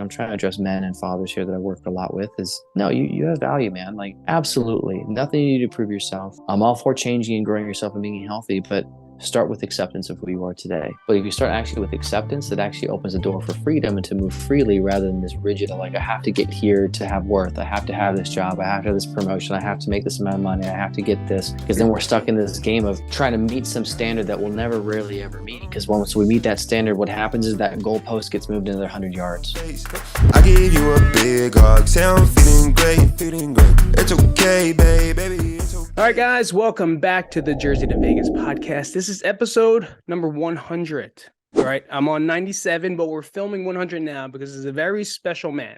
I'm trying to address men and fathers here that I work a lot with is, no, you have value, man. Like, absolutely. Nothing you need to prove yourself. I'm all for changing and growing yourself and being healthy, but start with acceptance of who you are today. But if you start actually with acceptance, it actually opens the door for freedom and to move freely rather than this rigid, like, I have to get here to have worth. I have to have this job. I have to have this promotion. I have to make this amount of money. I have to get this. Because then we're stuck in this game of trying to meet some standard that we'll never really ever meet. Because once we meet that standard, what happens is that goalpost gets moved another 100 yards. I give you a big hug. Say I'm feeling great, feeling great. It's okay, baby. It's okay. All right, guys, welcome back to the Jersey to Vegas podcast. This is episode number 100. All right, I'm on 97, but we're filming 100 now because it's a very special man,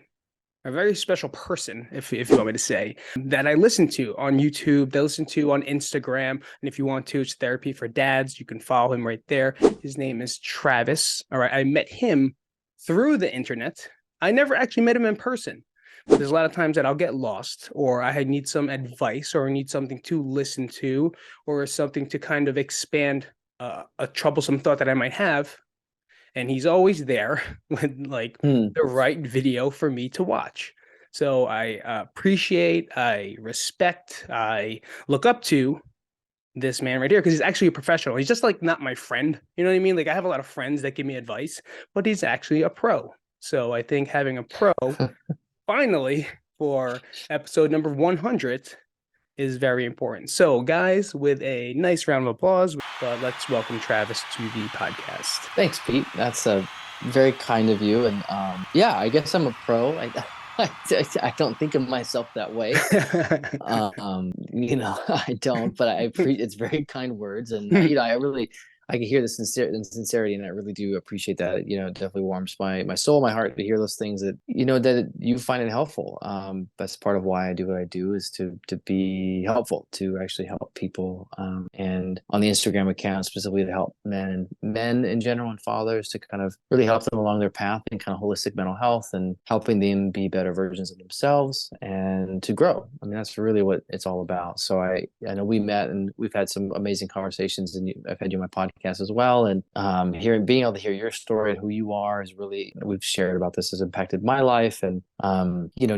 a very special person, if you want me to say, that I listen to on YouTube, that I listen to on Instagram. And if you want to, it's Therapy for Dads. You can follow him right there. His name is Travis. All right, I met him through the internet. I never actually met him in person. But there's a lot of times that I'll get lost, or I need some advice, or I need something to listen to, or something to kind of expand a troublesome thought that I might have. And he's always there with like the right video for me to watch. So I appreciate, I respect, I look up to this man right here because he's actually a professional. He's just like not my friend. You know what I mean? Like I have a lot of friends that give me advice, but he's actually a pro. So I think having a pro finally for episode number 100 is very important. So guys, with a nice round of applause, let's welcome Travis to the podcast. Thanks, Pete. That's very kind of you. And yeah, I guess I'm a pro. I don't think of myself that way. I don't, but it's very kind words. And, I can hear the sincerity, and I really do appreciate that. It definitely warms my soul, my heart to hear those things that you find it helpful. That's part of why I do what I do, is to be helpful, to actually help people. And on the Instagram account, specifically to help men in general and fathers, to kind of really help them along their path in kind of holistic mental health and helping them be better versions of themselves and to grow. I mean, that's really what it's all about. So I know we met and we've had some amazing conversations, and I've had you on my podcast as well, and being able to hear your story and who you are is really, we've shared about this, has impacted my life. And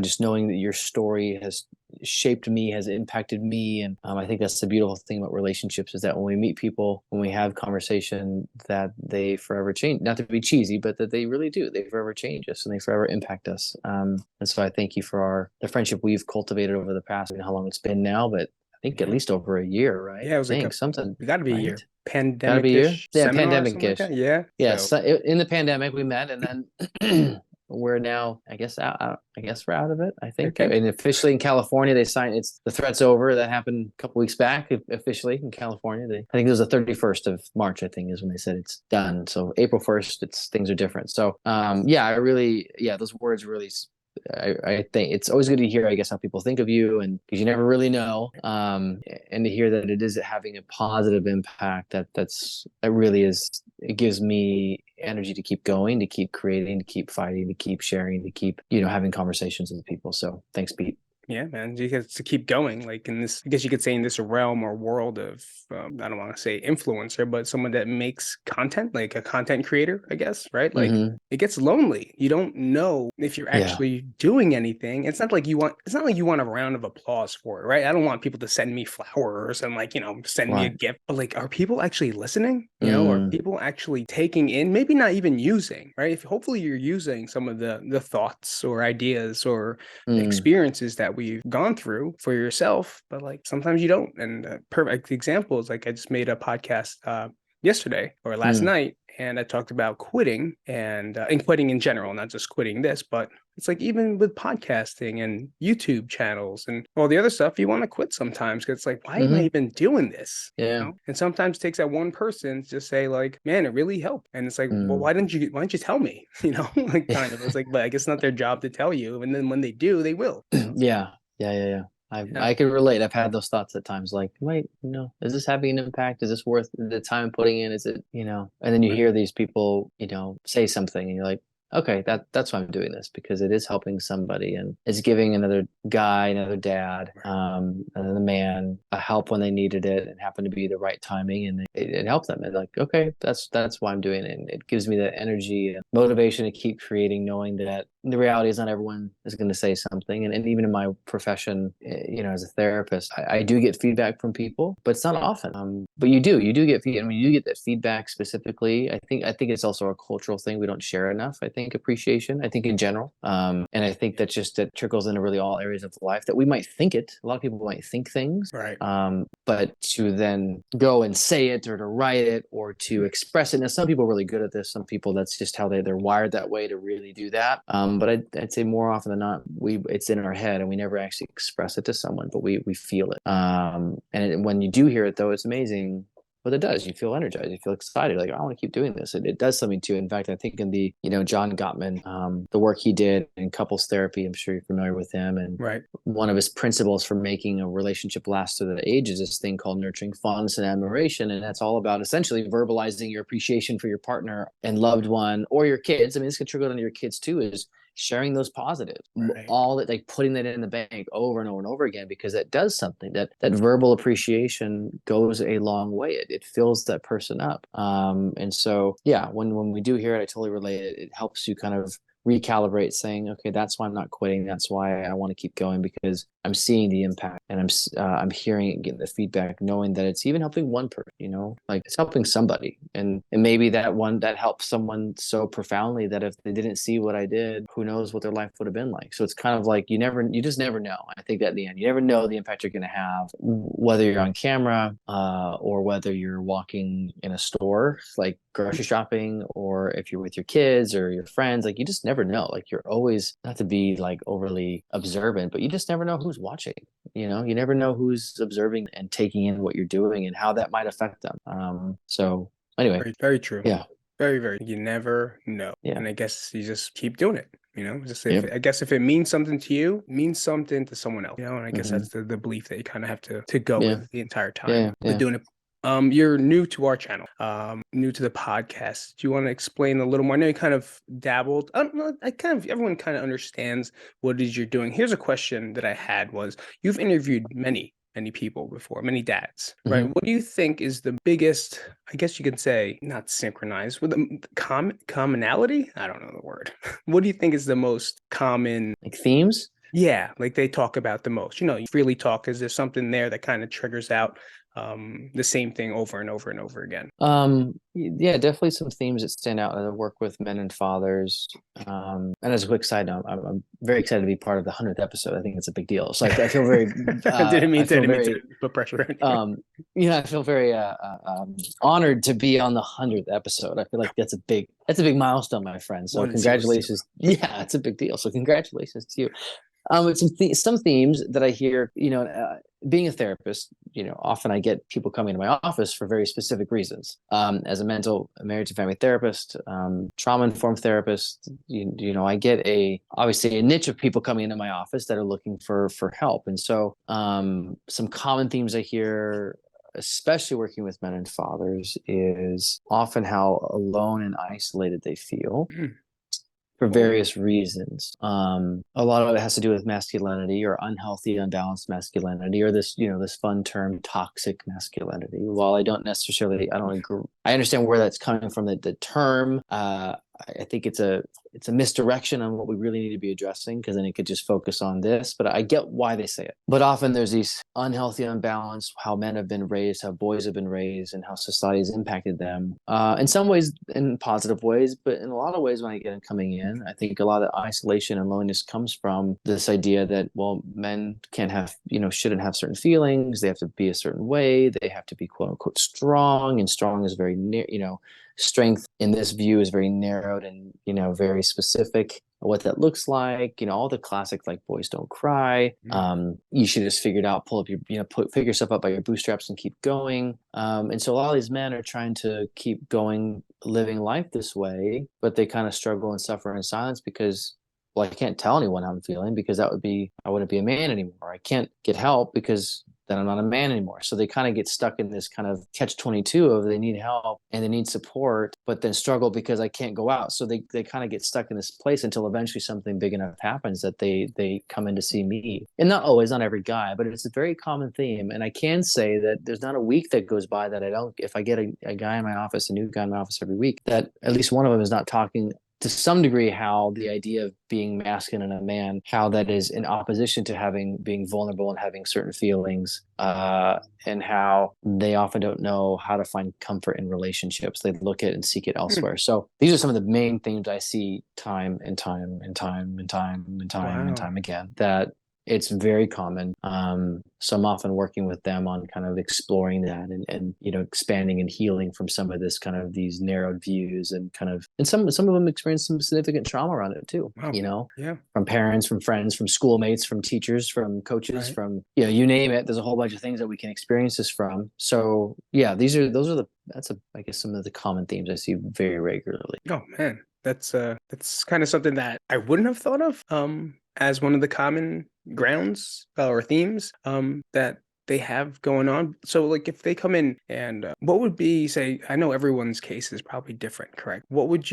just knowing that your story has shaped me, has impacted me. And I think that's the beautiful thing about relationships, is that when we meet people, when we have conversation, that they forever change, not to be cheesy, but that they really do, they forever change us and they forever impact us. And so I thank you for the friendship we've cultivated over the past, I don't know how long it's been now, but I think at least over a year, right? Yeah, it was something. It got to be a year. Gotta be a year. Yeah, pandemic-ish. Like yeah. Yeah. So in the pandemic we met, and then we're now, I guess we're out of it. I think, okay. And officially in California, they signed. The threat's over. That happened a couple weeks back. Officially in California, I think it was the 31st of March. I think is when they said it's done. So April 1st, things are different. So those words really. I think it's always good to hear, I guess, how people think of you, and because you never really know, and to hear that it is having a positive impact, that really is, it gives me energy to keep going, to keep creating, to keep fighting, to keep sharing, to keep having conversations with people. So thanks, Pete. Yeah, man, you get to keep going, like in this, I guess you could say, in this realm or world of, I don't want to say influencer, but someone that makes content, like a content creator, I guess, right? Like it gets lonely. You don't know if you're actually doing anything. It's not like you want a round of applause for it, right? I don't want people to send me flowers and send me a gift, but like, are people actually listening? Are people actually taking in, maybe not even using, right? If hopefully you're using some of the thoughts or ideas or experiences that we've gone through for yourself, but like sometimes you don't. And a perfect example is like I just made a podcast yesterday or last night, and I talked about quitting and quitting in general, not just quitting this, but it's like even with podcasting and YouTube channels and all the other stuff, you want to quit sometimes because it's like, why am I even doing this? Yeah. And sometimes it takes that one person to just say like, man, it really helped. And it's like, well, why didn't you tell me? Like kind of, it's like, but I guess it's not their job to tell you. And then when they do, they will. Yeah. I can relate. I've had those thoughts at times, like, wait, is this having an impact? Is this worth the time I'm putting in? Is it, and then you hear these people, say something and you're like, okay, that's why I'm doing this, because it is helping somebody and it's giving another guy, another dad, another man a help when they needed it. It happened to be the right timing, and it helped them. And like, okay, that's why I'm doing it. And it gives me that energy and motivation to keep creating, knowing that the reality is not everyone is going to say something. And even in my profession, as a therapist, I do get feedback from people, but it's not often. But you do get feedback. I mean, you get that feedback specifically. I think it's also a cultural thing. We don't share enough, I think, appreciation, I think in general. And I think that trickles into really all areas of life that we might think it. A lot of people might think things, Right. But to then go and say it or to write it or to express it. Now, some people are really good at this. Some people, that's just how they're wired that way to really do that. But I'd say more often than not, it's in our head and we never actually express it to someone, but we feel it. When you do hear it, though, it's amazing what it does. You feel energized, you feel excited, like, I want to keep doing this. It does something to you. In fact, I think in the, John Gottman, the work he did in couples therapy, I'm sure you're familiar with him. And Right. one of his principles for making a relationship last through the ages is this thing called nurturing fondness and admiration. And that's all about essentially verbalizing your appreciation for your partner and loved one or your kids. I mean, this could trickle down to your kids too, is sharing those positives, Right. all that, like putting that in the bank over and over and over again, because it does something. That verbal appreciation goes a long way. It fills that person up. And so, yeah, when we do hear it, I totally relate. It helps you kind of recalibrate, saying, okay, that's why I'm not quitting. That's why I want to keep going, because I'm seeing the impact and I'm hearing it, getting the feedback, knowing that it's even helping one person, like it's helping somebody. And maybe that helps someone so profoundly that if they didn't see what I did, who knows what their life would have been like. So it's kind of like you just never know. I think that in the end, you never know the impact you're going to have, whether you're on camera or whether you're walking in a store, like grocery shopping, or if you're with your kids or your friends. Like, you just never know. Like, you're always, not to be like overly observant, but you just never know who's watching. You never know who's observing and taking in what you're doing and how that might affect them. So anyway, Very, very true. Yeah. Very, very. You never know. Yeah. And I guess you just keep doing it. Just Yep. I guess if it means something to you, it means something to someone else. And I guess Mhm. that's the belief that you kind of have to go Yeah. with the entire time. Yeah. But doing it. You're new to our channel, new to the podcast. Do you want to explain a little more? I know you kind of dabbled. I don't know. Everyone kind of understands what it is you're doing. Here's a question that I had was, you've interviewed many people before, many dads, right? Mhm. What do you think is the biggest, I guess you could say, not synchronized, with the commonality? I don't know the word. What do you think is the most common? Like themes? Yeah, like they talk about the most. You freely talk. Is there something there that kind of triggers out the same thing over and over and over again? Yeah, definitely some themes that stand out. I work with men and fathers. And as a quick side note, I'm very excited to be part of the 100th episode. I think it's a big deal. So I feel very, I didn't mean very, to put pressure on you. I feel very honored to be on the 100th episode. I feel like that's a big milestone, my friend. So 100. congratulations. Yeah, it's a big deal. So congratulations to you. Some themes that I hear, being a therapist, often I get people coming to my office for very specific reasons. As a marriage and family therapist, trauma-informed therapist, I get obviously a niche of people coming into my office that are looking for help. And so some common themes I hear, especially working with men and fathers, is often how alone and isolated they feel. For various reasons. A lot of it has to do with masculinity, or unhealthy, unbalanced masculinity, or this fun term, toxic masculinity. While I don't agree, I understand where that's coming from, the term. I think it's a misdirection on what we really need to be addressing, because then it could just focus on this. But I get why they say it. But often there's these unhealthy, unbalanced, how men have been raised, how boys have been raised, and how society has impacted them. In some ways, in positive ways, but in a lot of ways, when I get them coming in, I think a lot of the isolation and loneliness comes from this idea that, well, men can't have, shouldn't have certain feelings. They have to be a certain way. They have to be quote unquote strong, and strong is very near, strength in this view is very narrowed and very specific what that looks like. All the classic, like, boys don't cry, you should just figure it out, pull up your figure yourself up by your bootstraps and keep going. And so a lot of these men are trying to keep going, living life this way, but they kind of struggle and suffer in silence because, well, I can't tell anyone how I'm feeling, because I wouldn't be a man anymore. I can't get help because then I'm not a man anymore. So they kind of get stuck in this kind of catch-22 of they need help and they need support, but then struggle because I can't go out. So they kind of get stuck in this place until eventually something big enough happens that they come in to see me. And not always, not every guy, but it's a very common theme. And I can say that there's not a week that goes by that I don't, if I get a guy in my office, a new guy in my office every week, that at least one of them is not talking to some degree how the idea of being masculine in a man, how that is in opposition to being vulnerable and having certain feelings, and how they often don't know how to find comfort in relationships. They look at and seek it elsewhere. So these are some of the main themes I see time and time and time and time and time and Wow. time again, that it's very common. So I'm often working with them on kind of exploring that and expanding and healing from some of this kind of these narrowed views, and some of them experience some significant trauma around it too. Wow. Yeah. From parents, from friends, from schoolmates, from teachers, from coaches, Right. from you name it. There's a whole bunch of things that we can experience this from. So yeah, I guess some of the common themes I see very regularly. Oh man, that's kind of something that I wouldn't have thought of as one of the common grounds or themes that they have going on. So like if they come in and what would be, say, I know everyone's case is probably different, correct? What would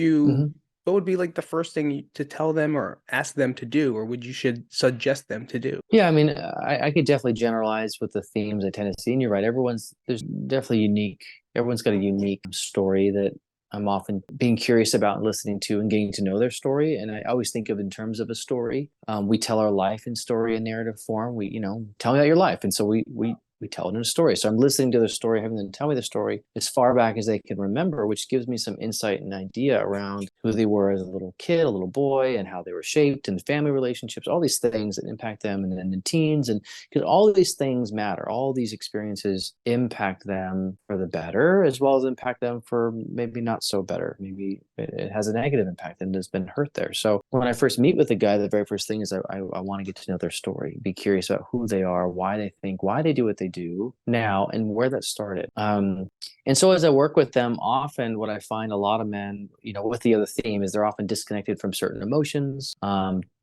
be like the first thing to tell them or ask them to do, or would you should suggest them to do? Yeah, I mean, I could definitely generalize with the themes I tend to see, and you're right. There's definitely unique. Everyone's got a unique story that I'm often being curious about and listening to and getting to know their story. And I always think of in terms of a story. We tell our life in story and narrative form. Tell me about your life, and so we tell it in a story. So I'm listening to their story, having them tell me the story as far back as they can remember, which gives me some insight and idea around who they were as a little kid, a little boy, and how they were shaped, and family relationships, all these things that impact them, and then in teens. And because all of these things matter, all these experiences impact them for the better, as well as impact them for maybe not so better. Maybe it has a negative impact and has been hurt there. So when I first meet with a guy, the very first thing is I want to get to know their story, be curious about who they are, why they think, why they do what they do now, and where that started. And so as I work with them, often what I find a lot of men, with the other theme, is they're often disconnected from certain emotions.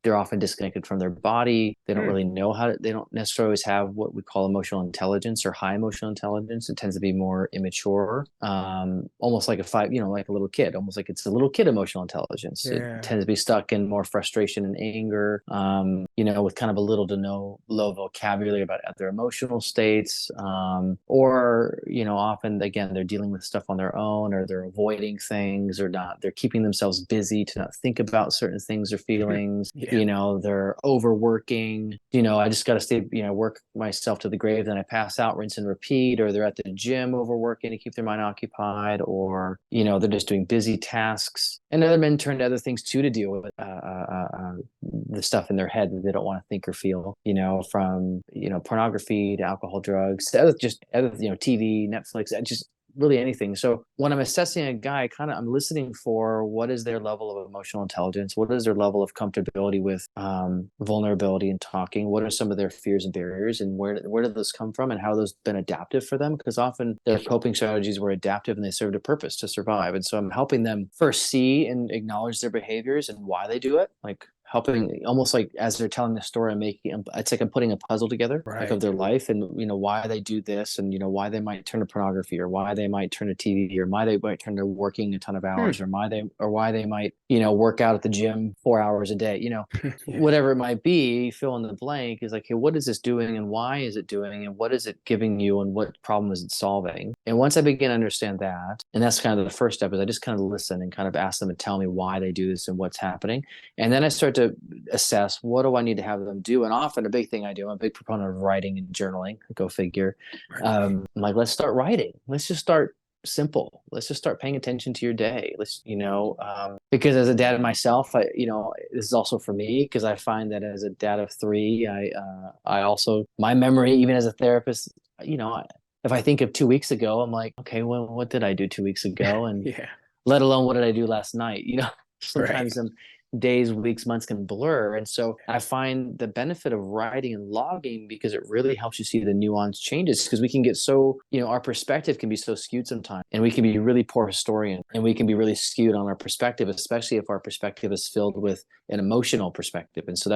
They're often disconnected from their body. They don't really know they don't necessarily always have what we call emotional intelligence or high emotional intelligence. It tends to be more immature, almost like like a little kid, almost like it's a little kid emotional intelligence. Yeah. It tends to be stuck in more frustration and anger, with kind of a little to no low vocabulary about other emotional states. Or often, again, they're dealing with stuff on their own, or they're avoiding things, or they're keeping themselves busy to not think about certain things or feelings. They're overworking. I just got to stay, work myself to the grave, then I pass out, rinse and repeat. Or they're at the gym overworking to keep their mind occupied, or they're just doing busy tasks. And other men turn to other things too to deal with the stuff in their head that they don't want to think or feel. From pornography to alcohol, drugs, to other TV, Netflix, just really anything. So when I'm assessing a guy, I'm listening for what is their level of emotional intelligence, what is their level of comfortability with vulnerability and talking, what are some of their fears and barriers, and where did those come from, and how those been adaptive for them, because often their coping strategies were adaptive and they served a purpose to survive. And so I'm helping them first see and acknowledge their behaviors and why they do it, like helping almost like as they're telling the story, it's like I'm putting a puzzle together, like of their life, and why they do this, and why they might turn to pornography, or why they might turn to TV, or why they might turn to working a ton of hours, or why they might work out at the gym 4 hours a day, whatever it might be. Fill in the blank is like, hey, what is this doing, and why is it doing, and what is it giving you, and what problem is it solving? And once I begin to understand that, and that's kind of the first step, is I just kind of listen and kind of ask them to tell me why they do this and what's happening. And then I start to assess, what do I need to have them do? And often a big thing I do, I'm a big proponent of writing and journaling, go figure. I'm like, let's start writing. Let's just start simple. Let's just start paying attention to your day. Because as a dad myself, this is also for me, because I find that as a dad of 3, I also, my memory, even as a therapist, if I think of 2 weeks ago, I'm like, okay, well, what did I do 2 weeks ago? And let alone what did I do last night? Sometimes days, weeks, months can blur. And so I find the benefit of writing and logging, because it really helps you see the nuanced changes, because we can get so, our perspective can be so skewed sometimes, and we can be really poor historian, and we can be really skewed on our perspective, especially if our perspective is filled with an emotional perspective. And so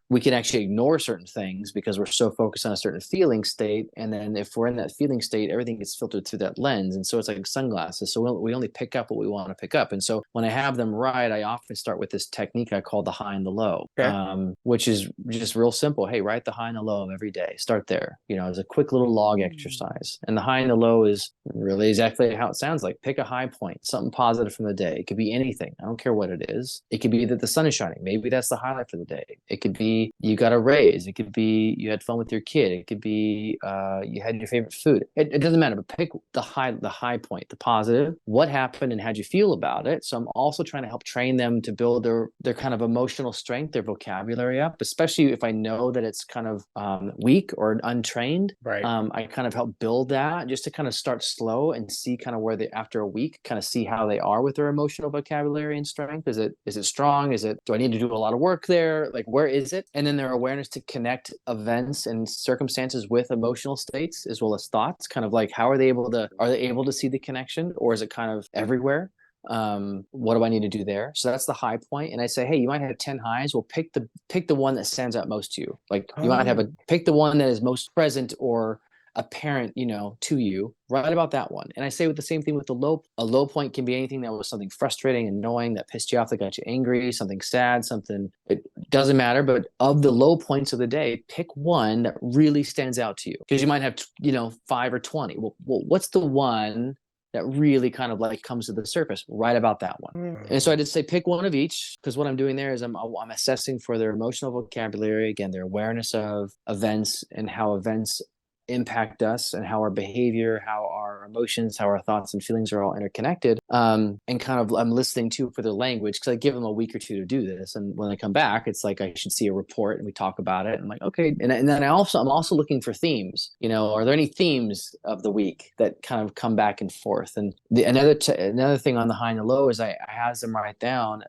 we can actually ignore certain things because we're so focused on a certain feeling state. And then if we're in that feeling state, everything gets filtered through that lens. And so it's like sunglasses. So we only pick up what we want to pick up. And so when I have them write, I often start with this this technique I call the high and the low, Okay. which is just real simple. Hey, write the high and the low of every day. Start there. It's a quick little log exercise. And the high and the low is really exactly how it sounds like. Pick a high point, something positive from the day. It could be anything. I don't care what it is. It could be that the sun is shining. Maybe that's the highlight for the day. It could be you got a raise. It could be you had fun with your kid. It could be you had your favorite food. It doesn't matter, but pick the high point, the positive. What happened and how'd you feel about it? So I'm also trying to help train them to build their kind of emotional strength, their vocabulary up, especially if I know that it's kind of weak or untrained. Right. I kind of help build that just to kind of start slow and see kind of where they, after a week, kind of see how they are with their emotional vocabulary and strength. Is it strong? Do I need to do a lot of work there? Like, where is it? And then their awareness to connect events and circumstances with emotional states as well as thoughts, kind of like are they able to see the connection, or is it kind of everywhere? What do I need to do there? So that's the high point. And I say, hey, you might have 10 highs. Well, pick the one that stands out most to you. Like you might have pick the one that is most present or apparent, to you. Write about that one. And I say with the same thing with the low. A low point can be anything that was something frustrating, annoying, that pissed you off, that got you angry, something sad, something, it doesn't matter. But of the low points of the day, pick one that really stands out to you, because you might have, 5 or 20. Well, what's the one that really kind of like comes to the surface? Write about that one. And so I just say pick one of each, because what I'm doing there is I'm assessing for their emotional vocabulary, again, their awareness of events and how events impact us and how our behavior, how our emotions, how our thoughts and feelings are all interconnected. And kind of I'm listening to for their language, because I give them a week or two to do this. And when I come back, it's like I should see a report and we talk about it. And I'm like, okay. And then I'm also looking for themes. Are there any themes of the week that kind of come back and forth? And another thing on the high and the low is I have them write down,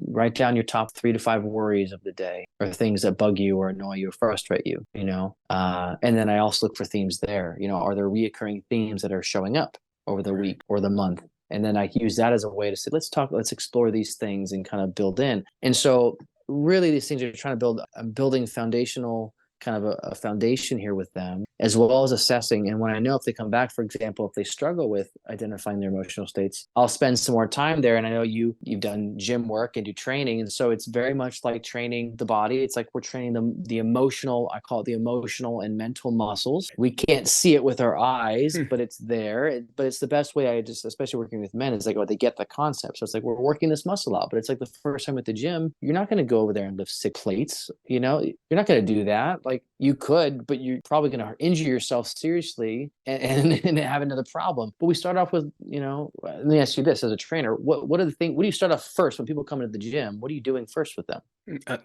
write down your top 3 to 5 worries of the day, or things that bug you or annoy you or frustrate you, and then I also look for themes there. Are there reoccurring themes that are showing up over the week or the month? And then I use that as a way to say, let's explore these things and kind of build in. And so really these things are trying to build, I'm building foundational kind of a foundation here with them, as well as assessing. And when I know if they come back, for example, if they struggle with identifying their emotional states, I'll spend some more time there. And I know you've done gym work and do training. And so it's very much like training the body. It's like we're training the emotional, I call it the emotional and mental muscles. We can't see it with our eyes, but it's there. But it's the best way, especially working with men, is like, they get the concept. So it's like, we're working this muscle out, but it's like the first time at the gym, you're not going to go over there and lift 6 plates. You're not going to do that. Like you could, but you're probably going to injure yourself seriously and have another problem. But we start off with, let me ask you this as a trainer, what do you start off first when people come into the gym? What are you doing first with them?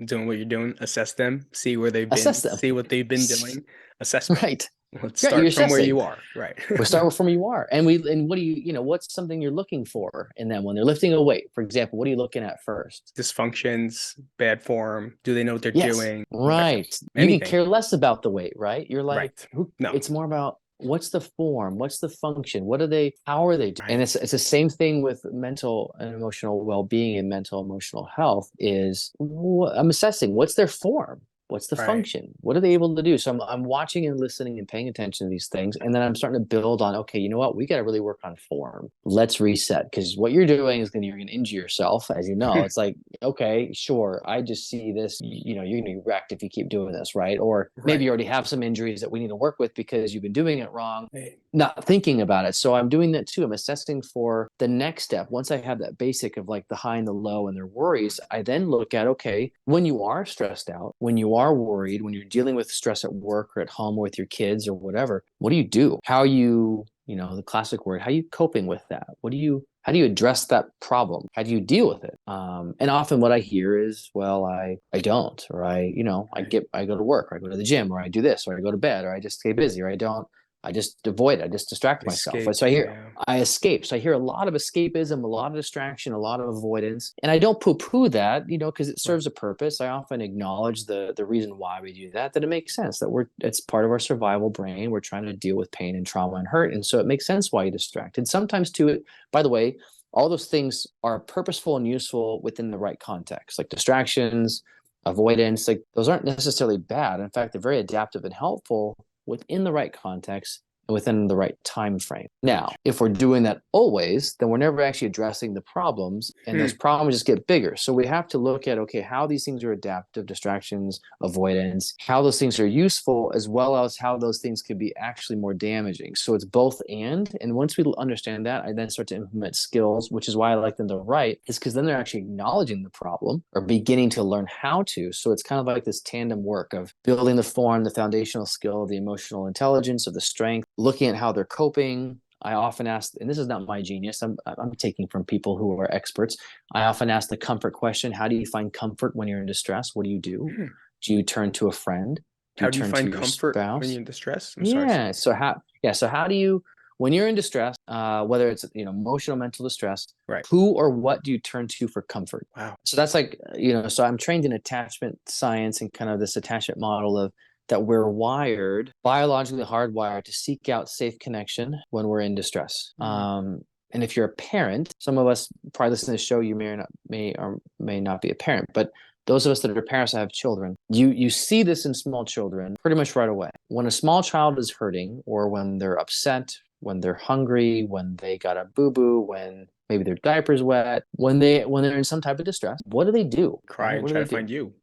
Doing what you're doing, assess them, see where they've been, see what they've been doing, assessment. Right. Let's start from where you are. Right. We start from where you are. And what do you, what's something you're looking for in them when they're lifting a weight, for example? What are you looking at first? Dysfunctions, bad form. Do they know what they're doing? Right. You can care less about the weight, right? You're like, right. No. It's more about what's the form, what's the function, how are they doing? Right. And it's the same thing with mental and emotional well-being and mental emotional health is I'm assessing what's their form. What's the function? What are they able to do? So I'm watching and listening and paying attention to these things. And then I'm starting to build on, okay, you know what? We got to really work on form. Let's reset. Because what you're doing is you're going to injure yourself. As you know, it's like, okay, sure. I just see this, you're going to be wrecked if you keep doing this, right? Or maybe you already have some injuries that we need to work with because you've been doing it wrong, not thinking about it. So I'm doing that too. I'm assessing for the next step. Once I have that basic of like the high and the low and their worries, I then look at, okay, when you are stressed out, when you are worried, when you're dealing with stress at work or at home or with your kids or whatever, what do you do? How are you, the classic word, how are you coping with that? How do you address that problem? How do you deal with it? And often what I hear is, well, I don't, or I go to work, or I go to the gym, or I do this, or I go to bed, or I just stay busy, or I just avoid it. I just distract myself. So I escape. So I hear a lot of escapism, a lot of distraction, a lot of avoidance. And I don't poo-poo that, because it serves a purpose. I often acknowledge the reason why we do that it makes sense, that it's part of our survival brain. We're trying to deal with pain and trauma and hurt. And so it makes sense why you distract. And sometimes too, by the way, all those things are purposeful and useful within the right context, like distractions, avoidance, like those aren't necessarily bad. In fact, they're very adaptive and helpful within the right context within the right time frame. Now, if we're doing that always, then we're never actually addressing the problems, and those problems just get bigger. So we have to look at, okay, how these things are adaptive, distractions, avoidance, how those things are useful, as well as how those things could be actually more damaging. So it's both and once we understand that, I then start to implement skills, which is why I like them to write, is because then they're actually acknowledging the problem or beginning to learn how to. So it's kind of like this tandem work of building the form, the foundational skill, the emotional intelligence, of the strength, looking at how they're coping. I often ask, and this is not my genius, I'm taking from people who are experts. I often ask the comfort question: how do you find comfort when you're in distress? What do you do? Do you turn to a friend? How do you find comfort spouse? when you're in distress? Sorry. So how do you, when you're in distress, whether it's emotional, mental distress, right, who or what do you turn to for comfort? Wow. So that's like, so I'm trained in attachment science and kind of this attachment model of that we're wired, biologically hardwired, to seek out safe connection when we're in distress. And if you're a parent, some of us probably listen to the show, you may or may not be a parent, but those of us that are parents that have children, you see this in small children pretty much right away. When a small child is hurting, or when they're upset, when they're hungry, when they got a boo-boo, when maybe their diaper's wet, when they're in some type of distress, what do? Cry and try to find you.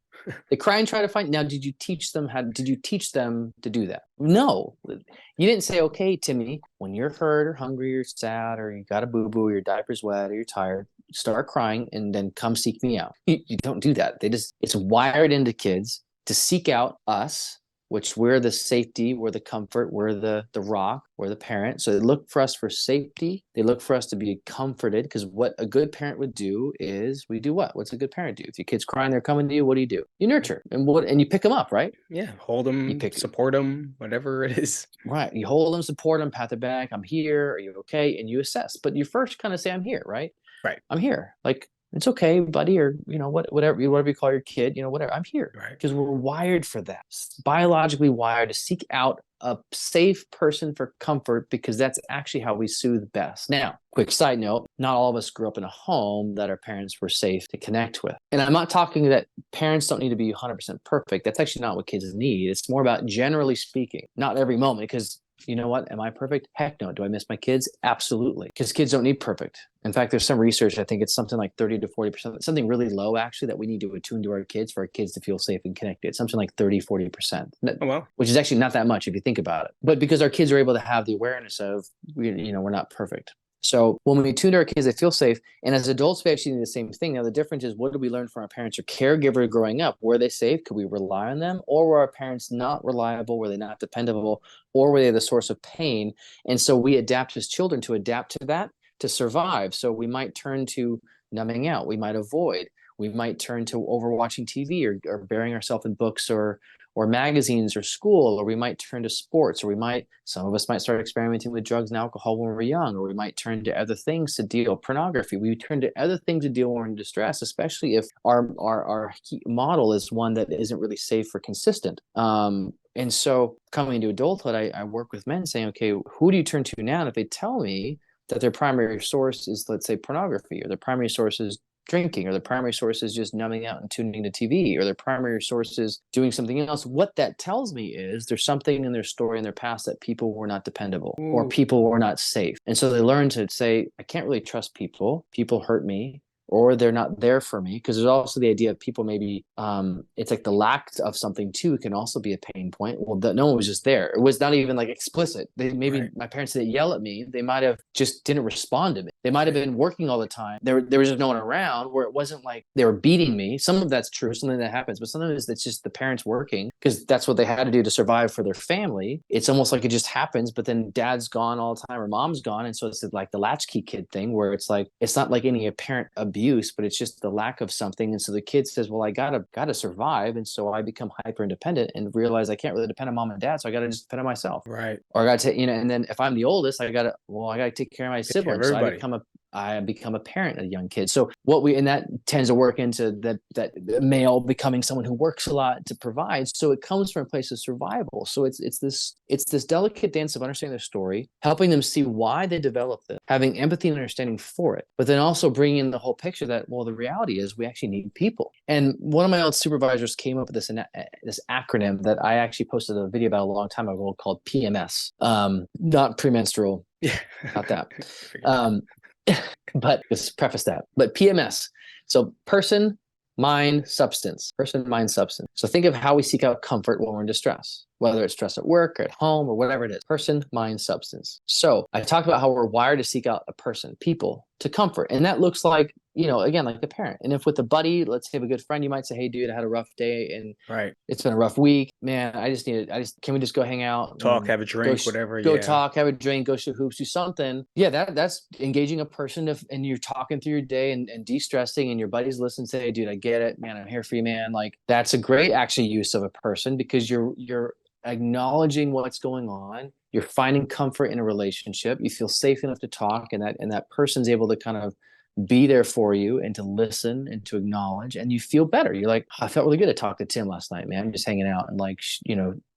They cry and try to find. Now, did you teach them to do that? No. You didn't say, okay, Timmy, when you're hurt or hungry or sad or you got a boo-boo or your diaper's wet or you're tired, start crying and then come seek me out. You don't do that. It's wired into kids to seek out us, which we're the safety, we're the comfort, we're the rock, we're the parent. So they look for us for safety. They look for us to be comforted, because what a good parent would do is, we do what? What's a good parent do? If your kid's crying, they're coming to you, what do? You nurture and you pick them up, right? Yeah, hold them, support them, whatever it is. Right. You hold them, support them, pat their back. I'm here. Are you okay? And you assess. But you first kind of say, I'm here, right? Right. I'm here. Like, it's okay, buddy, or whatever you call your kid, whatever. I'm here, right? Because we're wired for that, biologically wired to seek out a safe person for comfort, because that's actually how we soothe best. Now, quick side note: not all of us grew up in a home that our parents were safe to connect with. And I'm not talking that parents don't need to be 100% perfect. That's actually not what kids need. It's more about, generally speaking, not every moment, because you know what? Am I perfect? Heck no. Do I miss my kids? Absolutely. Because kids don't need perfect. In fact, there's some research, I think it's something like 30 to 40%, something really low actually, that we need to attune to our kids for our kids to feel safe and connected. It's something like 30, 40%, which is actually not that much if you think about it. But because our kids are able to have the awareness of, we're not perfect. So when we tune to our kids, they feel safe. And as adults, we actually do the same thing. Now, the difference is, what did we learn from our parents or caregiver growing up? Were they safe? Could we rely on them? Or were our parents not reliable? Were they not dependable? Or were they the source of pain? And so we adapt as children to adapt to that, to survive. So we might turn to numbing out. We might avoid. We might turn to overwatching TV or burying ourselves in books or magazines or school, or we might turn to sports, or some of us might start experimenting with drugs and alcohol when we're young, or we might turn to other things to deal, pornography. We turn to other things to deal when we're in distress, especially if our model is one that isn't really safe or consistent. And so coming into adulthood, I work with men saying, okay, who do you turn to now? And if they tell me that their primary source is, let's say, pornography, or their primary source is drinking, or their primary source is just numbing out and tuning to TV, or their primary source is doing something else, what that tells me is there's something in their story, in their past, that people were not dependable or people were not safe. And so they learn to say, I can't really trust people. People hurt me, or they're not there for me. Because there's also the idea of people maybe, it's like the lack of something too can also be a pain point. Well, no one was just there. It was not even like explicit. My parents didn't yell at me. They might have just didn't respond to me. They might have been working all the time. There was just no one around, where it wasn't like they were beating me. Some of that's true, something that happens, but sometimes it's just the parents working because that's what they had to do to survive for their family. It's almost like it just happens, but then dad's gone all the time or mom's gone. And so it's like the latchkey kid thing, where it's like, it's not like any apparent abuse, but it's just the lack of something. And so the kid says, well, I gotta survive. And so I become hyper independent and realize I can't really depend on mom and dad. So I gotta just depend on myself. Right. Or I gotta take, and then if I'm the oldest, I gotta take care of my siblings. So I become I become a parent of a young kid. So and that tends to work into that male becoming someone who works a lot to provide. So it comes from a place of survival. So it's this delicate dance of understanding their story, helping them see why they developed it, having empathy and understanding for it, but then also bringing in the whole picture that, well, the reality is we actually need people. And one of my old supervisors came up with this acronym that I actually posted a video about a long time ago called PMS, not premenstrual. Yeah. Not that. But just preface that. But PMS. So person, mind, substance. Person, mind, substance. So think of how we seek out comfort when we're in distress, whether it's stress at work or at home or whatever it is. Person, mind, substance. So I talked about how we're wired to seek out a person, people, to comfort. And that looks like, again, like a parent. And if with a buddy, let's say a good friend, you might say, hey, dude, I had a rough day and it's been a rough week. Man, can we just go hang out? Talk, have a drink, whatever. Go talk, have a drink, go shoot hoops, do something. Yeah, that's engaging a person and you're talking through your day and de-stressing and your buddies listen, say, hey, dude, I get it, man, I'm here for you, man. Like that's a great actually use of a person because you're acknowledging what's going on. You're finding comfort in a relationship. You feel safe enough to talk and that person's able to kind of be there for you and to listen and to acknowledge, and you feel better. You're like, I felt really good to talk to Tim last night, man. I'm just hanging out and like,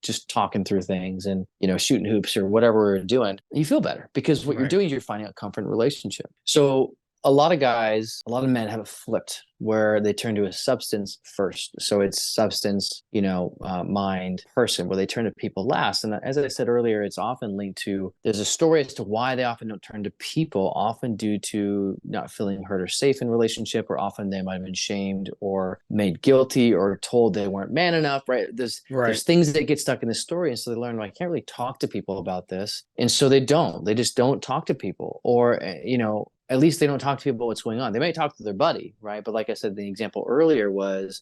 just talking through things and, shooting hoops or whatever we're doing. You feel better because what you're doing is you're finding out comfort in a relationship. So a lot of men have it flipped where they turn to a substance first. So it's substance, mind, person, where they turn to people last. And as I said earlier, it's often linked to, there's a story as to why they often don't turn to people, often due to not feeling heard or safe in relationship, or often they might have been shamed or made guilty or told they weren't man enough, right? There's things that get stuck in the story. And so they learn, I can't really talk to people about this. And so they just don't talk to people, or, at least they don't talk to people about what's going on. They might talk to their buddy, right? But like I said, the example earlier was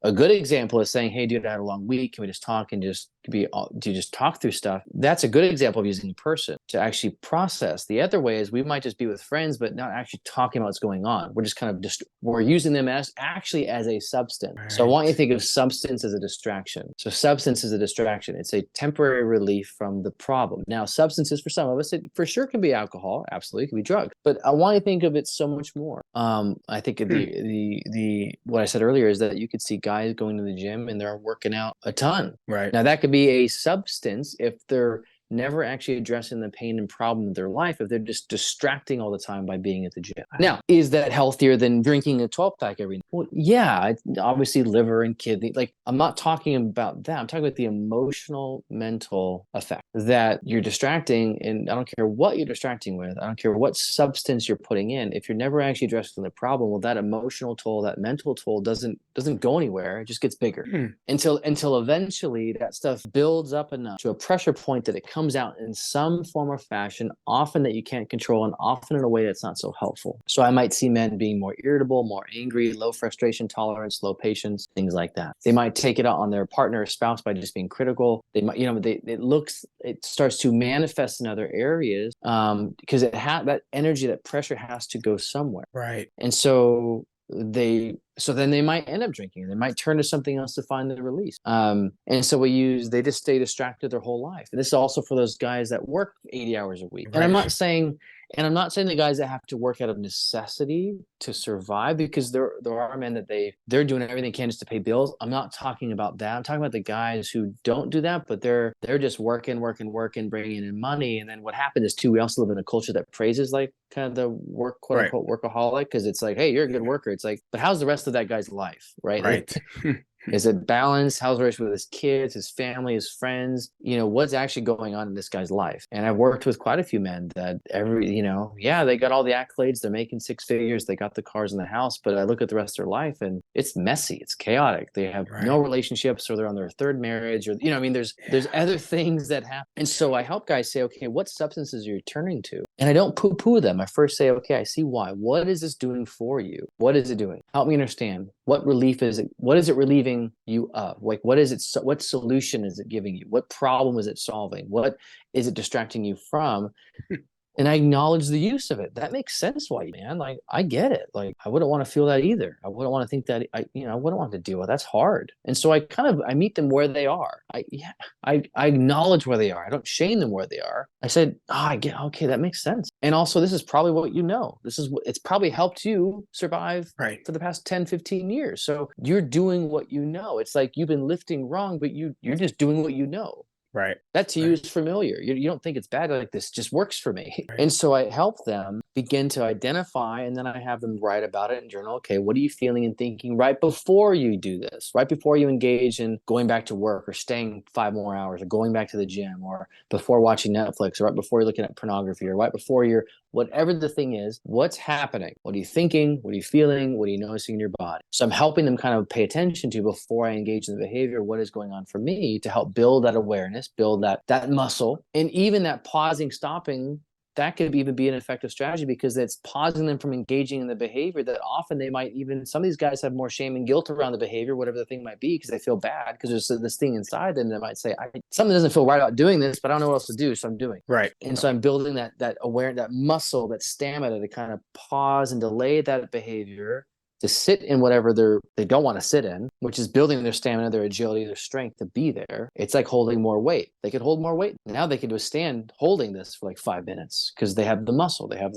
a good example is saying, hey, dude, I had a long week. Can we just talk and do you just talk through stuff? That's a good example of using a person to actually process. The other way is we might just be with friends, but not actually talking about what's going on. We're just kind of we're using them as a substance. Right. So I want you to think of substance as a distraction. So substance is a distraction. It's a temporary relief from the problem. Now, substances for some of us, it for sure can be alcohol. Absolutely, it can be drugs. But I want you to think of it so much more. I think the what I said earlier is that you could see guys going to the gym and they're working out a ton. Right. Now that could be a substance if they're never actually addressing the pain and problem of their life, if they're just distracting all the time by being at the gym. Now, is that healthier than drinking a 12-pack every night? Well, yeah, obviously liver and kidney. Like, I'm not talking about that. I'm talking about the emotional, mental effect that you're distracting. And I don't care what you're distracting with. I don't care what substance you're putting in. If you're never actually addressing the problem, well, that emotional toll, that mental toll doesn't go anywhere. It just gets bigger until eventually that stuff builds up enough to a pressure point that it comes out in some form or fashion, often that you can't control and often in a way that's not so helpful. So I might see men being more irritable, more angry, low frustration tolerance, low patience, things like that. They might take it out on their partner or spouse by just being critical. They might, it starts to manifest in other areas because that energy, that pressure has to go somewhere. Right. And so then they might end up drinking. They might turn to something else to find the release. And so they just stay distracted their whole life. And this is also for those guys that work 80 hours a week. Right. And I'm not saying the guys that have to work out of necessity to survive, because there are men that they're doing everything they can just to pay bills. I'm not talking about that. I'm talking about the guys who don't do that, but they're just working, bringing in money. And then what happens is too, we also live in a culture that praises like kind of the work, quote unquote, workaholic, because it's like, hey, you're a good worker. It's like, but how's the rest of that guy's life, right? Right. Is it balanced? How's the relationship with his kids, his family, his friends? What's actually going on in this guy's life? And I've worked with quite a few men that they got all the accolades. They're making six figures. They got the cars in the house. But I look at the rest of their life and it's messy. It's chaotic. They have no relationships, or they're on their third marriage, or, there's other things that happen. And so I help guys say, okay, what substances are you turning to? And I don't poo-poo them. I first say, okay, I see why. What is this doing for you? What is it doing? Help me understand. What relief is it? What is it relieving you of? Like, what is it? What solution is it giving you? What problem is it solving? What is it distracting you from? And I acknowledge the use of it. That makes sense why, man. Like, I get it. Like, I wouldn't want to feel that either. I wouldn't want to think that I wouldn't want to deal with. That's hard. And so I meet them where they are. I acknowledge where they are. I don't shame them where they are. I said, I get, okay, that makes sense. And also, this is probably what you know. It's probably helped you survive for the past 10, 15 years. So you're doing what you know. It's like you've been lifting wrong, but you're just doing what you know. Right. That to you is familiar. You don't think it's bad. Like, this just works for me. Right. And so I help them begin to identify, and then I have them write about it in journal. Okay, what are you feeling and thinking right before you do this? Right before you engage in going back to work or staying 5 more hours or going back to the gym or before watching Netflix or right before you're looking at pornography or right before you're whatever the thing is, what's happening? What are you thinking? What are you feeling? What are you noticing in your body? So I'm helping them kind of pay attention to before I engage in the behavior, what is going on for me to help build that awareness, build that muscle. And even that pausing, stopping, that could even be an effective strategy because it's pausing them from engaging in the behavior that often they might even, some of these guys have more shame and guilt around the behavior, whatever the thing might be, because they feel bad because there's this thing inside them that might say, something doesn't feel right about doing this, but I don't know what else to do. So I'm doing. Right. And so I'm building that awareness, that muscle, that stamina to kind of pause and delay that behavior, to sit in whatever they don't want to sit in, which is building their stamina, their agility, their strength to be there. It's like holding more weight. They could hold more weight. Now they could withstand holding this for like 5 minutes because they have the muscle, they have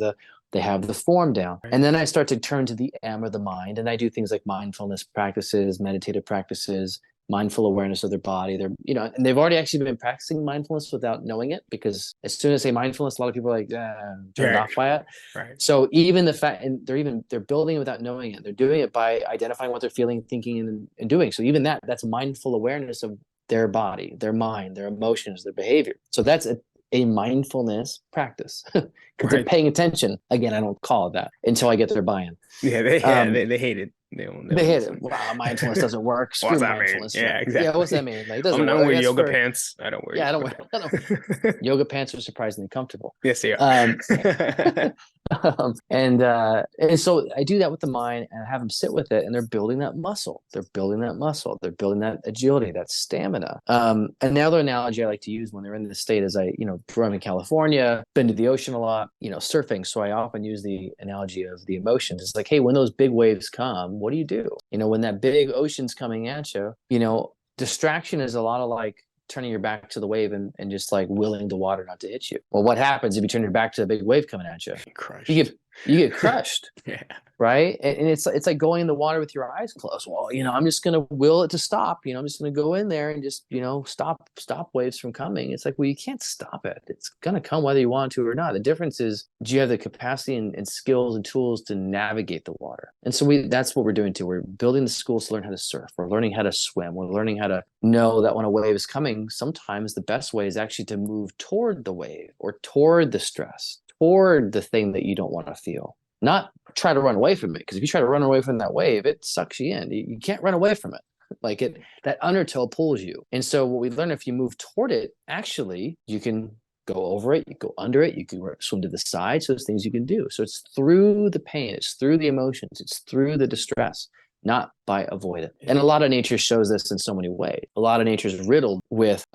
the form down. And then I start to turn to the M, or the mind, and I do things like mindfulness practices, meditative practices, mindful awareness of their body. And they've already actually been practicing mindfulness without knowing it, because as soon as I say mindfulness, a lot of people are like, turned off by it. Right. So even the fact, and they're building it without knowing it. They're doing it by identifying what they're feeling, thinking, and doing. So even that's mindful awareness of their body, their mind, their emotions, their behavior. So that's a mindfulness practice because they're paying attention. Again, I don't call it that until I get their buy-in. Yeah, they hate it. They hate it. Wow, mindfulness doesn't work. Screw mindfulness. Yeah, exactly. Yeah, what's that mean? Like, it doesn't I'm not work. wearing yoga pants. I don't wear. Yeah, I don't wear. Yoga pants are surprisingly comfortable. Yes, they are. And so I do that with the mind, and I have them sit with it, and they're building that muscle. They're building that agility, that stamina. Another analogy I like to use when they're in the state is grew up in California, been to the ocean a lot, surfing. So I often use the analogy of the emotions. It's like, hey, when those big waves come, what do you do? When that big ocean's coming at you, distraction is a lot of like turning your back to the wave and just like willing the water not to hit you. Well, what happens if you turn your back to the big wave coming at you? You get crushed. Yeah. Right. And it's like going in the water with your eyes closed. Well, I'm just going to will it to stop. I'm just going to go in there and just, stop waves from coming. It's like, well, you can't stop it. It's going to come whether you want to or not. The difference is, do you have the capacity and skills and tools to navigate the water? And so that's what we're doing too. We're building the schools to learn how to surf. We're learning how to swim. We're learning how to know that when a wave is coming, sometimes the best way is actually to move toward the wave or toward the stress, toward the thing that you don't want to feel. Not try to run away from it, because if you try to run away from that wave, it sucks you in. You can't run away from it. Like that undertow pulls you. And so what we learn, if you move toward it, actually you can go over it, you go under it, you can swim to the side. So there's things you can do. So it's through the pain, it's through the emotions, it's through the distress, not by avoidance. And a lot of nature shows this in so many ways. A lot of nature is riddled with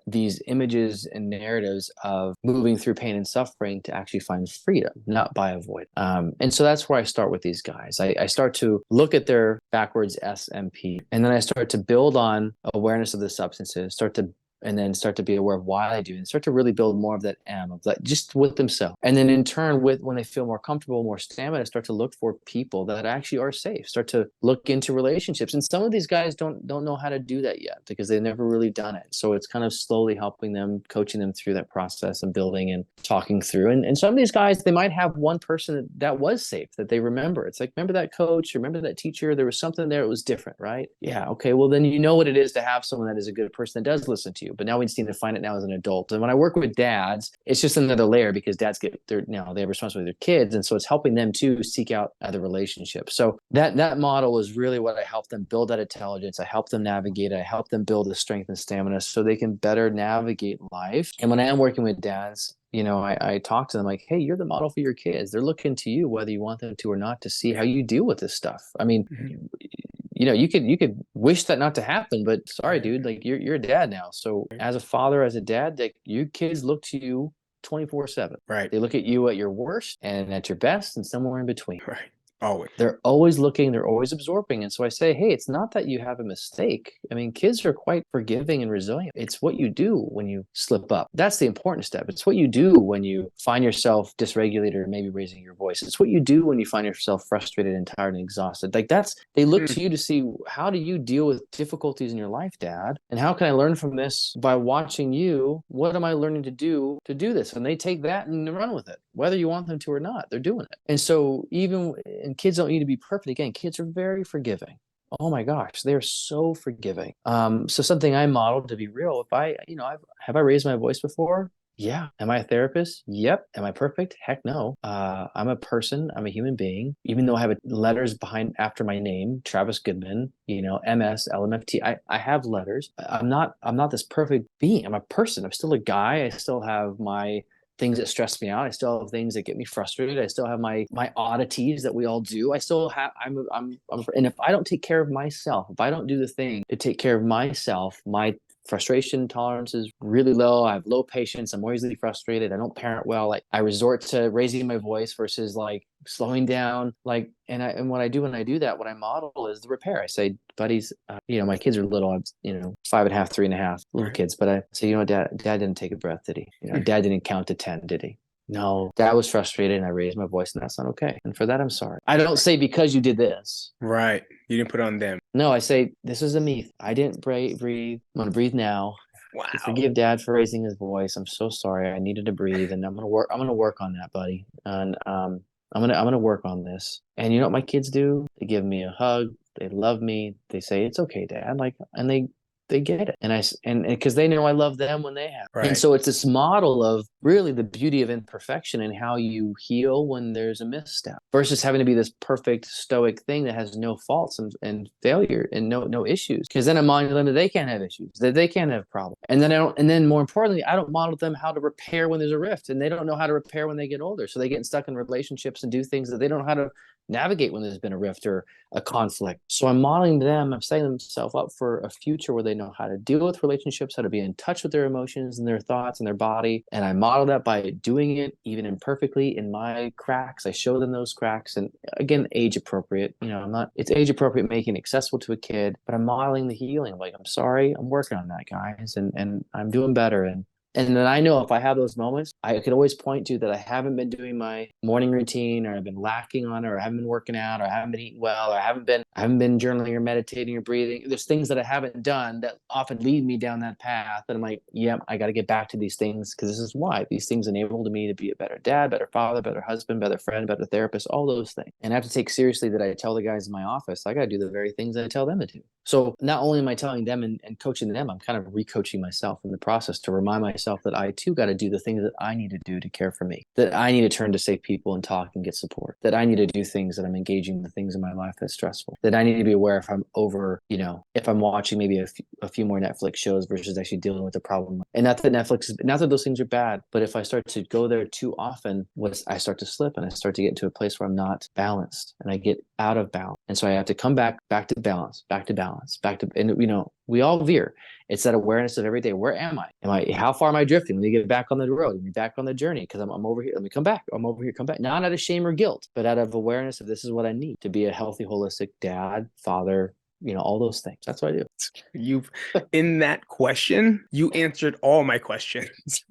these images and narratives of moving through pain and suffering to actually find freedom, not by avoidance. And so that's where I start with these guys. I start to look at their backwards SMP, and then I start to build on awareness of the substances, and then start to be aware of why they do, and start to really build more of that M, of that just with themselves. And then in turn, when they feel more comfortable, more stamina, start to look for people that actually are safe, start to look into relationships. And some of these guys don't know how to do that yet because they've never really done it. So it's kind of slowly helping them, coaching them through that process and building and talking through. And some of these guys, they might have one person that was safe that they remember. It's like, remember that coach, remember that teacher, there was something there, it was different, right? Yeah. Okay. Well, then you know what it is to have someone that is a good person that does listen to you. But now we just need to find it now as an adult. And when I work with dads, it's just another layer, because dads they have responsibility with their kids. And so it's helping them to seek out other relationships. So that model is really what I help them build, that intelligence. I help them navigate. I help them build the strength and stamina so they can better navigate life. And when I am working with dads, I talk to them like, hey, you're the model for your kids. They're looking to you, whether you want them to or not, to see how you deal with this stuff. I mean, you could wish that not to happen, but sorry, dude, like you're a dad now. So as a father, as a dad, like your kids look to you 24/7. Right. They look at you at your worst and at your best and somewhere in between. Right. Always. They're always looking, they're always absorbing. And so I say, hey, it's not that you have a mistake. I mean, kids are quite forgiving and resilient. It's what you do when you slip up. That's the important step. It's what you do when you find yourself dysregulated or maybe raising your voice. It's what you do when you find yourself frustrated and tired and exhausted. Like they look to you to see, how do you deal with difficulties in your life, Dad? And how can I learn from this by watching you? What am I learning to do this? And they take that and run with it, whether you want them to or not. They're doing it. And so and kids don't need to be perfect. Again, kids are very forgiving. Oh my gosh, they're so forgiving. So something I modeled, to be real, have I raised my voice before? Yeah. Am I a therapist? Yep. Am I perfect? Heck no. I'm a person. I'm a human being. Even though I have letters after my name, Travis Goodman, MS, LMFT. I have letters. I'm not this perfect being. I'm a person. I'm still a guy. I still have my things that stress me out. I still have things that get me frustrated. I still have my oddities that we all do. I still have, and if I don't take care of myself, if I don't do the thing to take care of myself, my frustration tolerance is really low. I have low patience. I'm easily frustrated. I don't parent well. Like, I resort to raising my voice versus like slowing down. Like, and what I do when I do that, what I model is the repair. I say, buddies, my kids are little. I'm, 5.5, 3.5, little kids. But I say, Dad didn't take a breath, did he? Dad didn't count to 10, did he? No, Dad was frustrated and I raised my voice, and that's not okay. And for that, I'm sorry. I don't say because you did this. Right. You didn't put on them. No, I say, this is a me. I didn't breathe. I'm going to breathe now. Wow. Forgive Dad for raising his voice. I'm so sorry. I needed to breathe, and I'm going to work on that, buddy. And I'm going to work on this. And you know what my kids do? They give me a hug. They love me. They say, it's okay, Dad. Like, and they get it. And because they know I love them when they have. Right. And so it's this model of really the beauty of imperfection and how you heal when there's a misstep versus having to be this perfect stoic thing that has no faults and failure and no issues. Because then I'm modeling them that they can't have issues, that they can't have problems. And then more importantly, I don't model them how to repair when there's a rift, and they don't know how to repair when they get older. So they get stuck in relationships and do things that they don't know how to navigate when there's been a rift or a conflict. So I'm modeling them, I'm setting themselves up for a future where they know how to deal with relationships, how to be in touch with their emotions and their thoughts and their body. And I model that by doing it even imperfectly in my cracks. I show them those cracks, and again, age appropriate. It's age appropriate, making it accessible to a kid, but I'm modeling the healing. Like, I'm sorry, I'm working on that, guys, and I'm doing better. And then I know if I have those moments, I could always point to that I haven't been doing my morning routine, or I've been lacking on it, or I haven't been working out, or I haven't been eating well, or I haven't been journaling or meditating or breathing. There's things that I haven't done that often lead me down that path. And I'm like, yep, I got to get back to these things, because this is why these things enabled me to be a better dad, better father, better husband, better friend, better therapist, all those things. And I have to take seriously that I tell the guys in my office, I got to do the very things I tell them to do. So not only am I telling them and coaching them, I'm kind of re-coaching myself in the process to remind myself that I too got to do the things that I need to do to care for me, that I need to turn to safe people and talk and get support, that I need to do things that I'm engaging in the things in my life that's stressful, that I need to be aware if I'm over, if I'm watching maybe a few more Netflix shows versus actually dealing with the problem. And not that those things are bad, but if I start to go there too often, I start to slip, and I start to get into a place where I'm not balanced, and I get out of balance. And so I have to come back to balance, and we all veer. It's that awareness of every day. Where am I? How far am I drifting? Let me get back on the road. Let me back on the journey, because I'm over here. Let me come back. I'm over here. Come back. Not out of shame or guilt, but out of awareness of this is what I need to be a healthy, holistic dad, father, all those things. That's what I do. In that question, you answered all my questions.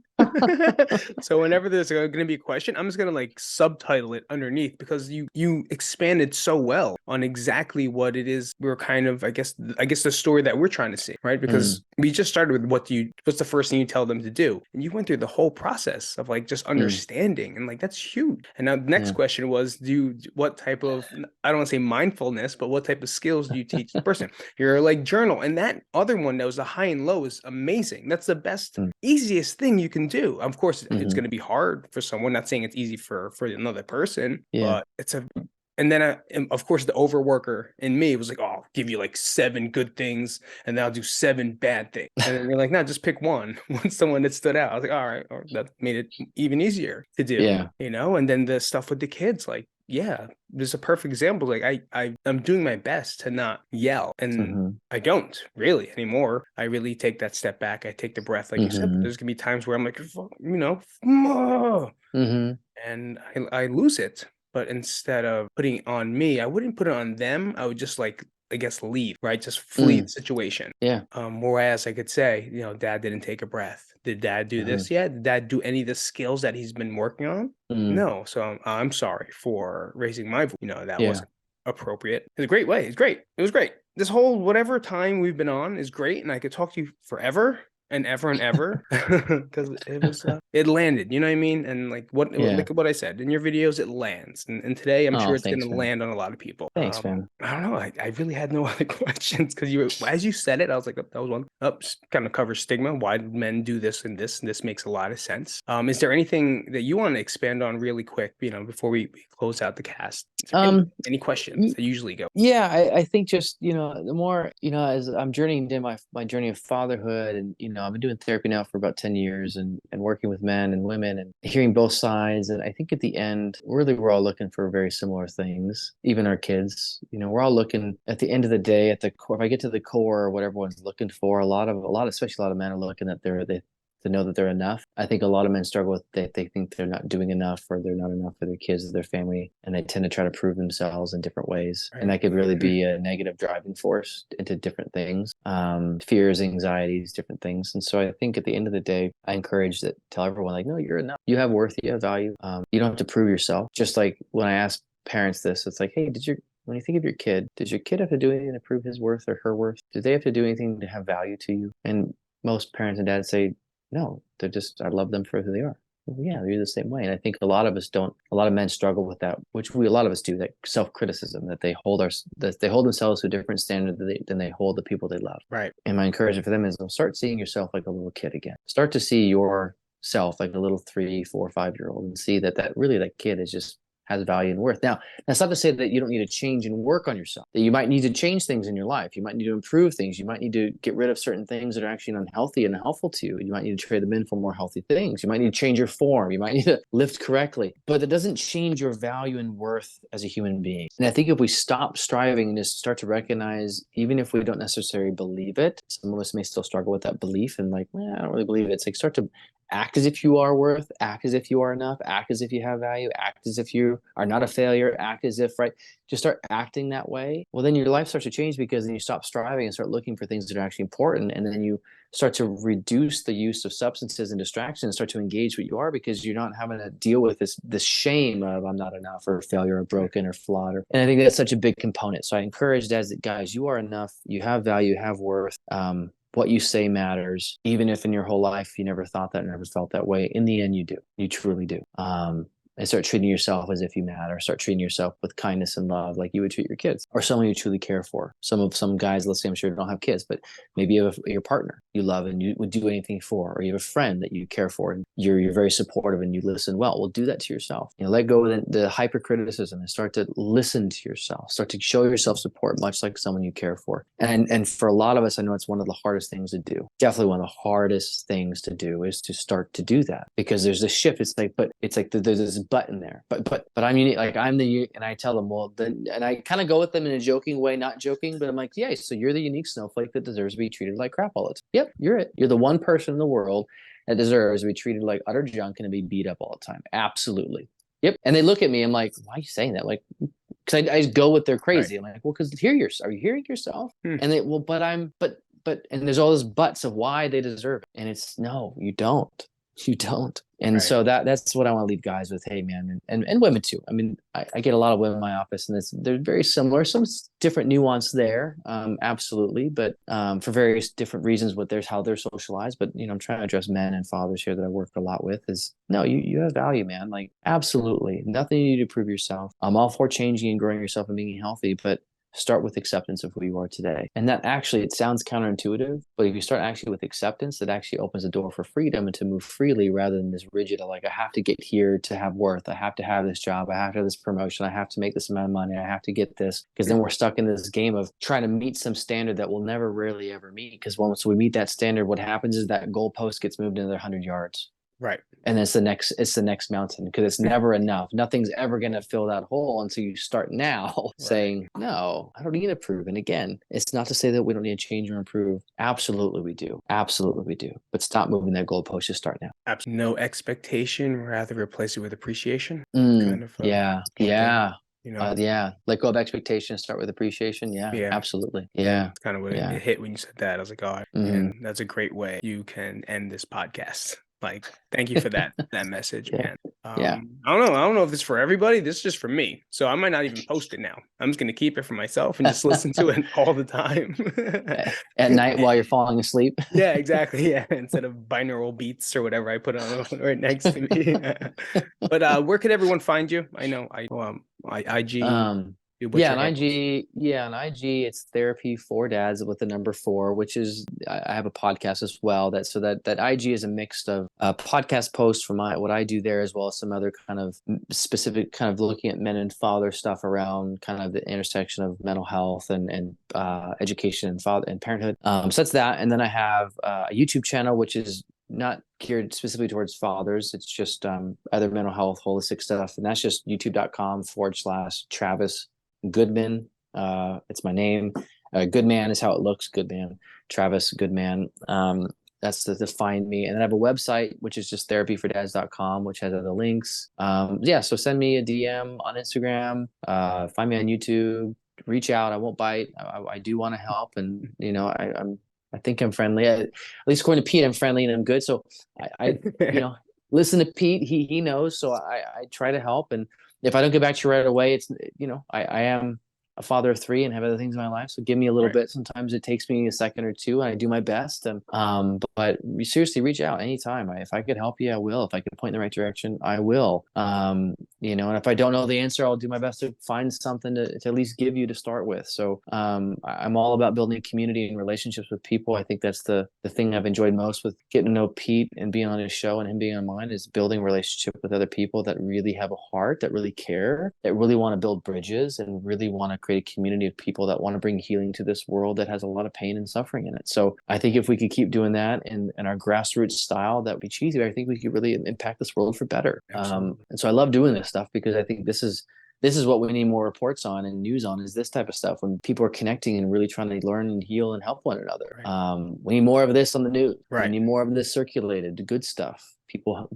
So whenever there's going to be a question, I'm just going to like subtitle it underneath, because you expanded so well on exactly what it is we're kind of, I guess the story that we're trying to see, right? Because we just started with what's the first thing you tell them to do, and you went through the whole process of like just understanding, and like that's huge. And now the next question was, what type of, I don't want to say mindfulness, but what type of skills do you teach the person? You're like journal, and that other one that was the high and low is amazing. That's the best, easiest thing you can do. Of course, it's going to be hard for someone. Not saying it's easy for another person, but it's and then of course the overworker in me was like, oh, I'll give you like 7 good things, and then I'll do 7 bad things. And then you're like, no, just pick one. What's the one that stood out? I was like, all right, that made it even easier to do. And then the stuff with the kids, like, yeah, this is a perfect example. Like I'm doing my best to not yell, and I don't really anymore. I really take that step back. I take the breath, like you said. But there's gonna be times where I'm like, and I lose it. But instead of putting it on me, I wouldn't put it on them. I would just like, I guess, leave, right? Just flee the situation. Yeah. Whereas I could say, dad didn't take a breath. Did dad do this? Yeah. Did dad do any of the skills that he's been working on? No. So I'm sorry for raising my voice. That wasn't appropriate. In a great way. It's great. It was great. This whole whatever time we've been on is great. And I could talk to you forever and ever because it was it landed, you know what I mean? And like what I said in your videos, it lands, and today I'm sure it's thanks, gonna man. land on a lot of people. Thanks, man. I don't know, I really had no other questions because as you said it, I was like, that was one kind of covers stigma, why men do this and this makes a lot of sense. Is there anything that you want to expand on really quick, before we close out the cast? Any questions that usually go? I think just the more as I'm journeying into my journey of fatherhood, and I've been doing therapy now for about 10 years, and working with men and women and hearing both sides, and I think at the end really we're all looking for very similar things. Even our kids, we're all looking at the end of the day at the core. If I get to the core, what everyone's looking for, especially a lot of men are looking at to know that they're enough. I think a lot of men struggle with they think they're not doing enough, or they're not enough for their kids or their family, and they tend to try to prove themselves in different ways. Right. And that could really be a negative driving force into different things, fears, anxieties, different things. And so I think at the end of the day, I encourage that, tell everyone, like, no, you're enough. You have worth, you have value. You don't have to prove yourself. Just like when I ask parents this, it's like, hey, when you think of your kid, does your kid have to do anything to prove his worth or her worth? Do they have to do anything to have value to you? And most parents and dads say, no, I love them for who they are. Well, yeah, you're the same way. And I think a lot of men struggle with that, which a lot of us do, that self-criticism, that they hold themselves to a different standard than they hold the people they love. Right. And my encouragement for them is, start seeing yourself like a little kid again. Start to see yourself like a little 3, 4, 5-year-old, and see that kid has value and worth. Now, that's not to say that you don't need to change and work on yourself, that you might need to change things in your life. You might need to improve things. You might need to get rid of certain things that are actually unhealthy and unhelpful to you. You might need to trade them in for more healthy things. You might need to change your form. You might need to lift correctly, but that doesn't change your value and worth as a human being. And I think if we stop striving and just start to recognize, even if we don't necessarily believe it, some of us may still struggle with that belief and like, I don't really believe it. It's like, start to act as if you are worth, act as if you are enough, act as if you have value, act as if you are not a failure, act as if, right? Just start acting that way. Well, then your life starts to change, because then you stop striving and start looking for things that are actually important. And then you start to reduce the use of substances and distractions and start to engage what you are, because you're not having to deal with this shame of I'm not enough, or failure, or broken, or flawed. And I think that's such a big component. So I encourage dads that, guys, you are enough, you have value, you have worth. What you say matters, even if in your whole life you never thought that, never felt that way. In the end, you do. You truly do. And start treating yourself as if you matter. Start treating yourself with kindness and love, like you would treat your kids, or someone you truly care for. Some guys, let's say, I'm sure, don't have kids, but maybe you have your partner you love and you would do anything for, or you have a friend that you care for and you're very supportive and you listen well. Well, do that to yourself. Let go of the hypercriticism and start to listen to yourself. Start to show yourself support, much like someone you care for. And for a lot of us, I know it's one of the hardest things to do. Definitely one of the hardest things to do is to start to do that, because there's this shift. It's like there's this button there, but I'm unique. Like and I tell them, well, then, and I kind of go with them in a joking way, not joking, but I'm like, yeah, so you're the unique snowflake that deserves to be treated like crap all the time. Yep, you're it. You're the one person in the world that deserves to be treated like utter junk and to be beat up all the time. Absolutely. Yep. And they look at me, I'm like, why are you saying that? Like, because I just go with their crazy. Right. I'm like, well, because are you hearing yourself? And they, well, and there's all this buts of why they deserve it. And it's, no, you don't. You don't. And right. So that's what I want to leave guys with. Hey, man, and women too. I mean, I get a lot of women in my office, and they're very similar. Some different nuance there, absolutely, but for various different reasons, how they're socialized. But I'm trying to address men and fathers here that I work a lot with. Is no, you have value, man. Like, absolutely, nothing you need to prove yourself. I'm all for changing and growing yourself and being healthy, but start with acceptance of who you are today. And that actually, it sounds counterintuitive, but if you start actually with acceptance, it actually opens the door for freedom and to move freely, rather than this rigid, like, I have to get here to have worth. I have to have this job. I have to have this promotion. I have to make this amount of money. I have to get this. Because then we're stuck in this game of trying to meet some standard that we'll never really ever meet. Because once we meet that standard, what happens is that goalpost gets moved another 100 yards. Right. And it's the next mountain, because it's never enough. Nothing's ever going to fill that hole until you start now saying, no, I don't need to prove. And again, it's not to say that we don't need to change or improve. Absolutely we do. Absolutely we do. But stop moving that goalpost. Just start now. Absolutely. No expectation, rather replace it with appreciation. Yeah. You know, Let go of expectations, start with appreciation. Yeah. Absolutely. Yeah. It's kind of what it hit when you said that. I was like, oh, man, that's a great way you can end this podcast. Like, thank you for that message, man. I don't know if it's for everybody. This is just for me. So I might not even post it now. I'm just gonna keep it for myself and just listen to it all the time. At night while you're falling asleep. Yeah, exactly. Yeah. Instead of binaural beats or whatever I put on right next to me. But where could everyone find you? I know IG. On IG, it's Therapy for Dads with the number 4, which is, I have a podcast as well. That IG is a mix of podcast posts for what I do there, as well as some other kind of specific kind of looking at men and father stuff around kind of the intersection of mental health and education and father and parenthood. So that's that. And then I have a YouTube channel, which is not geared specifically towards fathers. It's just other mental health, holistic stuff. And that's just youtube.com/Travis Goodman. It's my name. Goodman is how it looks. Goodman. Travis Goodman. That's to find me. And then I have a website, which is just therapyfordads.com, which has other links. So send me a DM on Instagram. Find me on YouTube. Reach out. I won't bite. I do want to help. And, I think I'm friendly. At least according to Pete, I'm friendly and I'm good. So I listen to Pete. He knows. So I try to help. And if I don't get back to you right away, it's, I am a father of 3 and have other things in my life. So give me a little bit. Sometimes it takes me a second or two and I do my best. And, but seriously, reach out anytime. If I could help you, I will. If I could point in the right direction, I will. And if I don't know the answer, I'll do my best to find something to at least give you to start with. So, I'm all about building a community and relationships with people. I think that's the thing I've enjoyed most with getting to know Pete and being on his show and him being on mine, is building a relationship with other people that really have a heart, that really care, that really want to build bridges and really want to create a community of people that want to bring healing to this world that has a lot of pain and suffering in it. So I think if we could keep doing that in our grassroots style, that would be cheesy, but I think we could really impact this world for better. And so I love doing this stuff, because I think this is what we need more reports on and news on, is this type of stuff, when people are connecting and really trying to learn and heal and help one another. We need more of this on the news. We need more of this circulated, the good stuff.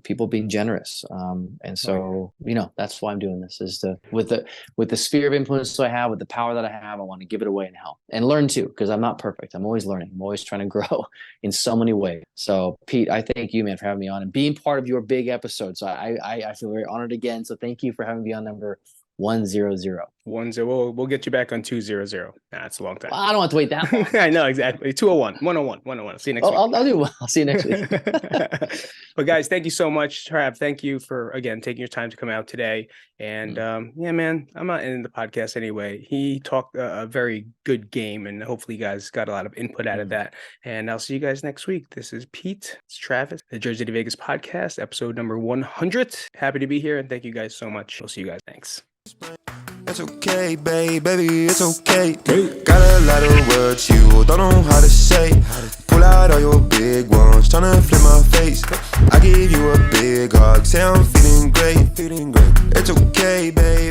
People being generous. And so, that's why I'm doing this, is with the sphere of influence I have, with the power that I have, I want to give it away and help and learn too, because I'm not perfect. I'm always learning. I'm always trying to grow in so many ways. So Pete, I thank you, man, for having me on and being part of your big episode. So I feel very honored again. So thank you for having me on number 100. 10. We'll get you back on 200. That's a long time. Well, I don't want to wait that long. I know, exactly. 201, 101. See you next week. I'll see you next week. But guys, thank you so much, Trav. Thank you for, again, taking your time to come out today. And man, I'm not ending the podcast anyway. He talked a very good game, and hopefully you guys got a lot of input out of that. And I'll see you guys next week. This is Pete. It's Travis, the Jersey to Vegas podcast, episode number 100. Happy to be here, and thank you guys so much. We'll see you guys. Thanks. It's okay, baby, it's okay. Got a lot of words you don't know how to say. Pull out all your big ones, tryna flip my face. I give you a big hug, say I'm feeling great. It's okay, baby.